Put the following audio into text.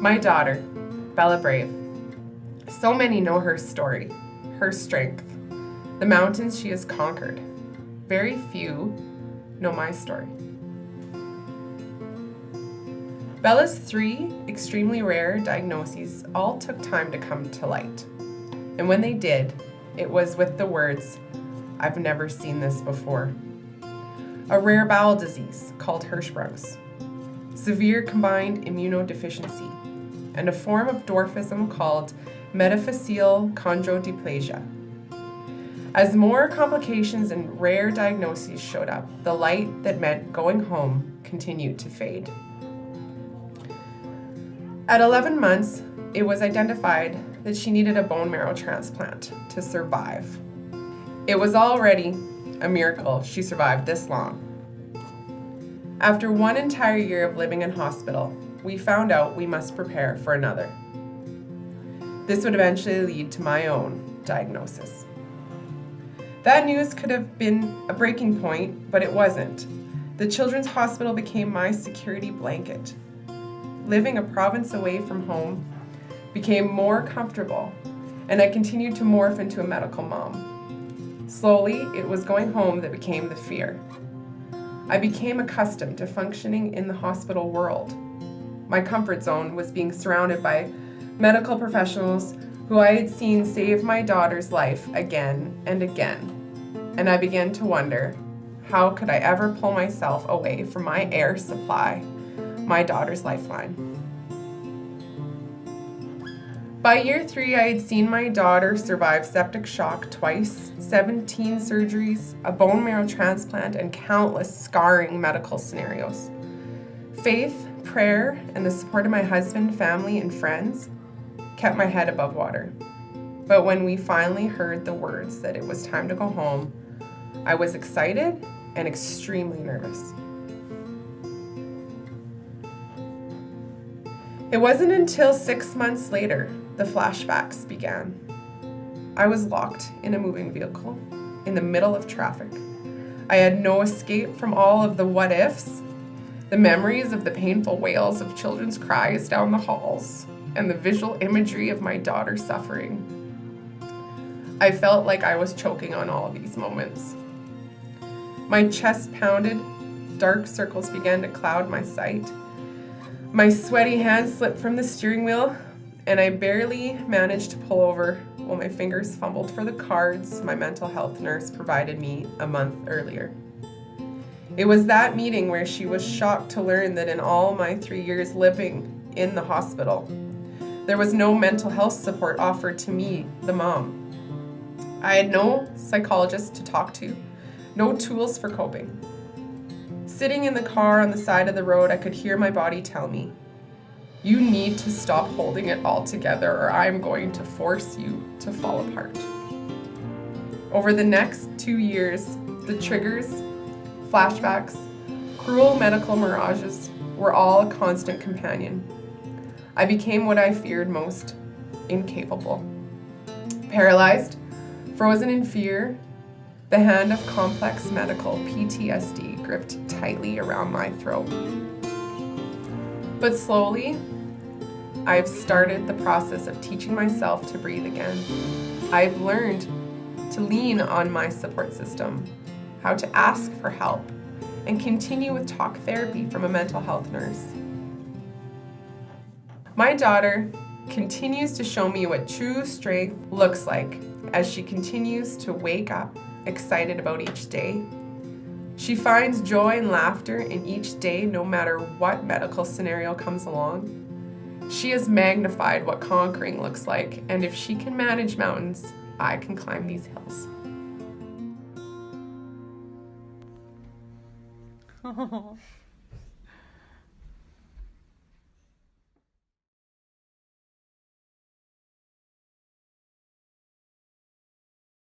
My daughter, Bella Brave. So many know her story, her strength, the mountains she has conquered. Very few know my story. Bella's 3 extremely rare diagnoses all took time to come to light. And when they did, it was with the words, "I've never seen this before." A rare bowel disease called Hirschsprung's, severe combined immunodeficiency, and a form of dwarfism called metaphyseal chondrodysplasia. As more complications and rare diagnoses showed up, the light that meant going home continued to fade. At 11 months, it was identified that she needed a bone marrow transplant to survive. It was already a miracle she survived this long. After 1 entire year of living in hospital, we found out we must prepare for another. This would eventually lead to my own diagnosis. That news could have been a breaking point, but it wasn't. The Children's Hospital became my security blanket. Living a province away from home became more comfortable, and I continued to morph into a medical mom. Slowly, it was going home that became the fear. I became accustomed to functioning in the hospital world. My comfort zone was being surrounded by medical professionals who I had seen save my daughter's life again and again. And I began to wonder, how could I ever pull myself away from my air supply, my daughter's lifeline? By year 3, I had seen my daughter survive septic shock twice, 17 surgeries, a bone marrow transplant, and countless scarring medical scenarios. Faith, prayer, and the support of my husband, family, and friends kept my head above water. But when we finally heard the words that it was time to go home, I was excited and extremely nervous. It wasn't until 6 months later the flashbacks began. I was locked in a moving vehicle in the middle of traffic. I had no escape from all of the what ifs, the memories of the painful wails of children's cries down the halls, and the visual imagery of my daughter suffering. I felt like I was choking on all of these moments. My chest pounded, dark circles began to cloud my sight. My sweaty hands slipped from the steering wheel, and I barely managed to pull over while my fingers fumbled for the cards my mental health nurse provided me a month earlier. It was that meeting where she was shocked to learn that in all my 3 years living in the hospital, there was no mental health support offered to me, the mom. I had no psychologist to talk to, no tools for coping. Sitting in the car on the side of the road, I could hear my body tell me, "You need to stop holding it all together or I'm going to force you to fall apart." Over the next 2 years, the triggers, flashbacks, cruel medical mirages were all a constant companion. I became what I feared most, incapable. Paralyzed, frozen in fear, the hand of complex medical PTSD gripped tightly around my throat. But slowly, I've started the process of teaching myself to breathe again. I've learned to lean on my support system, how to ask for help, and continue with talk therapy from a mental health nurse. My daughter continues to show me what true strength looks like as she continues to wake up excited about each day. She finds joy and laughter in each day no matter what medical scenario comes along. She has magnified what conquering looks like, and if she can manage mountains, I can climb these hills. Oh.